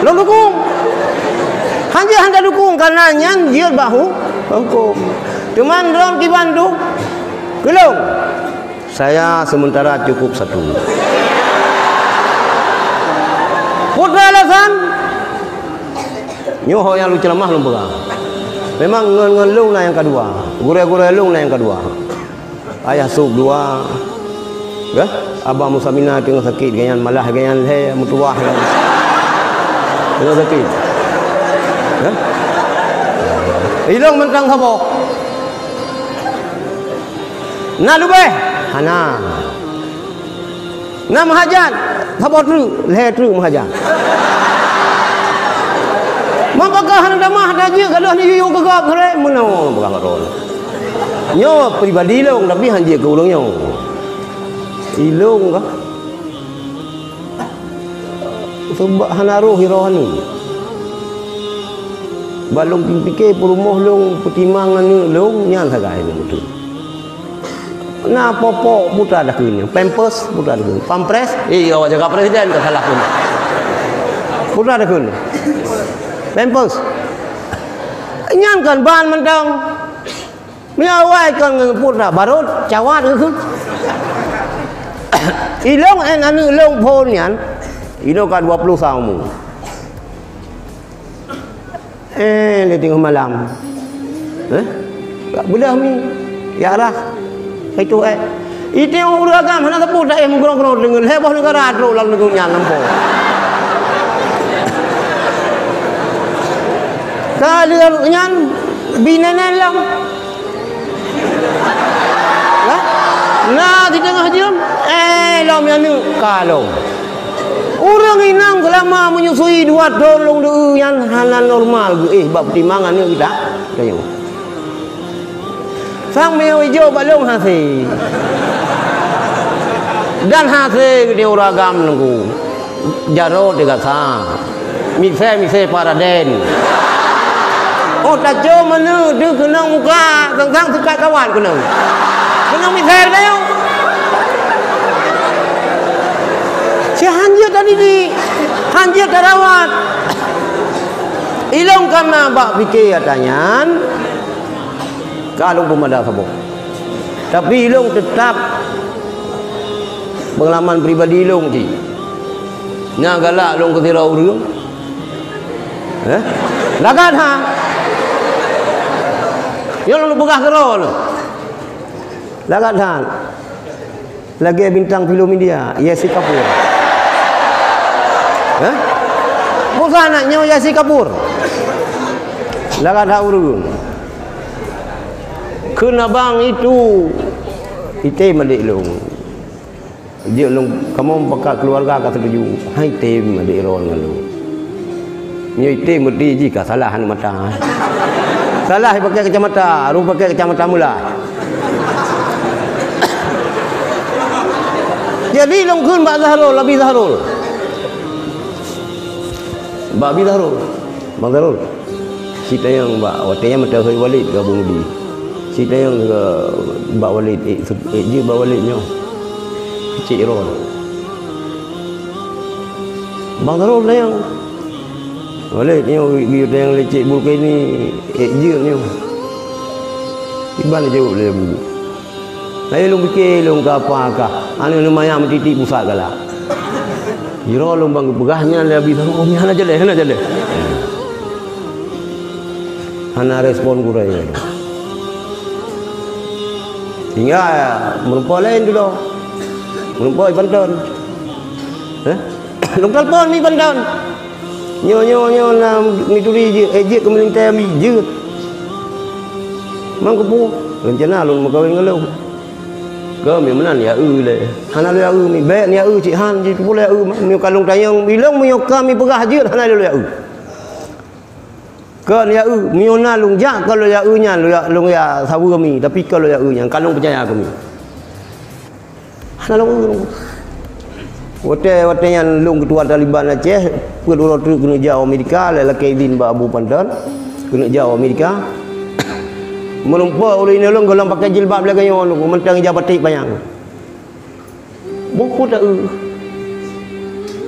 Long dukung. Hanya dukung karena nyan dia bahu hukum. Cuman drone di Bandung gelung. Saya sementara cukup satu. Putra alasan nyoho yang lu ceramah lu pegang. Memang ngelung lah yang kedua. Gure-gure lung lah yang kedua. Ayah sub dua. Ya, abang Musamina tengah sakit, ganyan malah ganyan le mutuah. Tengah sakit. Ya. Ilong mentang sabo. Na lube, hana. Na mahajat, sabo tru, le tru mahajat. Mapakah hendak mah dah je kalau ni you gegap sore menau pegang rol. Nyo pribadi long tapi hanje ke ulung nyo. Ilung kah? Sebab hanaruh hirohani. Balong pikir perumoh long petimangan ni long nyan sagai ni betul. Na popok putra dah kena, pampers putra dah kena, pampres. Awak jaga presiden tak salah pun. Putra dah kena. Pampers. Nyan kan ban mentang. Miawai kan putra baru cawat ke. Ilong anu long phone nyan. Ilong kan 20 tahun. Dia tengok malam. Belah mi. Ya lah. Itu itu yang uragam hana tepu dak menggrong-grong dengan heboh negara adro lang dengan nyan lampau. Kalau nyan binanan lang. Nah di tengah jam lam yang ni kalau orang inang selama menyusui dua tolong dulu yang halal normal bab pertimbangan ni kita tengok sang meo hijau balong hasil dan hasil dia uragam nunggu jaro dekat sa mise para den oh tak jauh mana dia kena muka tentang suka kawan kena mise dia si hanjir tadi di hanjir terawat ilong karena bak fikir katanya kalau pemada sabuk tapi ilong tetap pengalaman pribadi ilong ji nya galak long ketira urang lagat ha yo lu begah kero lu lagat ha lagi bintang film India Yesi Kapoor bukan anaknya Yasi Kapoor lagat ha urang kena bang itu ite malik long dia long kamu pakat keluarga kata setuju hai tem malik ron ngalu ni ite mesti jika salah anu mata salah pakai kacamata ru pakai kacamata mula jadi long kun Mbak Zahrul Abi Zahrul Mbak Abi Zahrul Bang Zahrul kita yang Mbak watanya mata hari Walid gabung di cerita yang Mbak Walid je Mbak Walidnya Cik Ron Bang Tarul lah yang Walidnya dia yang lecik bulka ini je ni iban je boleh saya lu fikir lu ke apakah anu lumayan titik pusat galak jero lu bang begahnya lebih tahu ni hana jale hana respon kurai hingga merupakan lain dulu merupakan Banten long telepon ni Banten nyo na ni turi je kemeling temi je mang kepu rencana lu mau kawin ngelu ke mi menan ya le hana lu ya mi be ni ya cik han ji pula ya mi kalung tayang bilang mi kami pegah je hana lu ya kan ya miona lung ja kalau ya nya lung ya sawu kami tapi kalau ya nya kalung percaya kami halong wote yang lung ketua Taliban Aceh kedua tu kena jauh Amerika lelaki din ba Abu Pandan kena jauh Amerika menumpah oleh ini lung golong pakai jilbab lagi yang lung mentang jabat tik bayang buku tak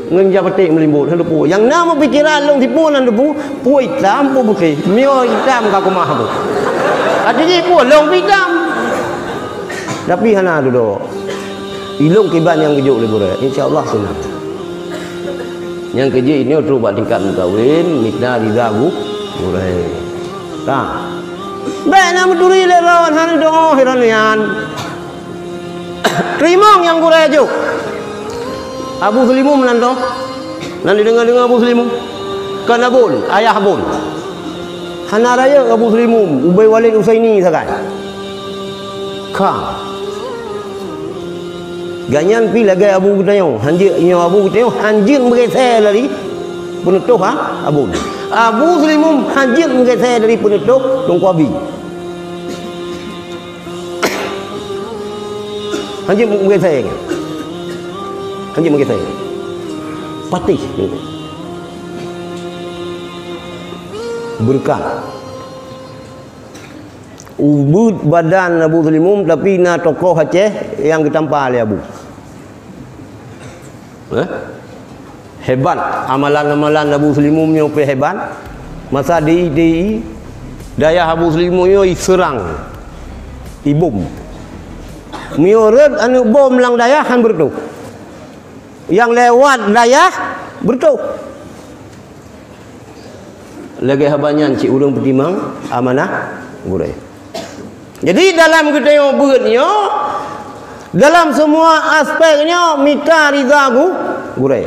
ngenja petik melimbut hendak pu yang nama pikiran long tipu nan debu pu hitam pu putih mio hitam ka kumah bu artinya pu long hitam tapi hana dulu ilung kiban yang kejuk lebur insyaallah senang yang keji ini untuk buat tingkat kawin nikah digagu boleh tak bena meduri lerawan han do hiranian Trimong yang kurejo Abu Sulimum nanti nanti dengar Abu Sulimum kan Abun ayah Abun hana raya Abu Sulimum Ubay Walid Usaini sakai ka ganyan pi lagi Abu Gutayo hanjir nyo Abu Gutayo hanjir bergeser dari penutup Abun Abu Sulimum hanjir bergeser dari penutup Tungku Haji mungkin saya patih berkah ubud badan Abu Sulimum tapi na tokoh Aceh yang ditampa oleh Abu hebat amalan-amalan Abu Sulimum yang hebat masa di daya Abu Sulimum yang serang ibum miurut anu bom lang dayah han bertu yang lewat dayah bertu lagi habanyan cik urang petimang amanah gurai jadi dalam kita yang beratnya dalam semua aspeknya mita ridagu gurai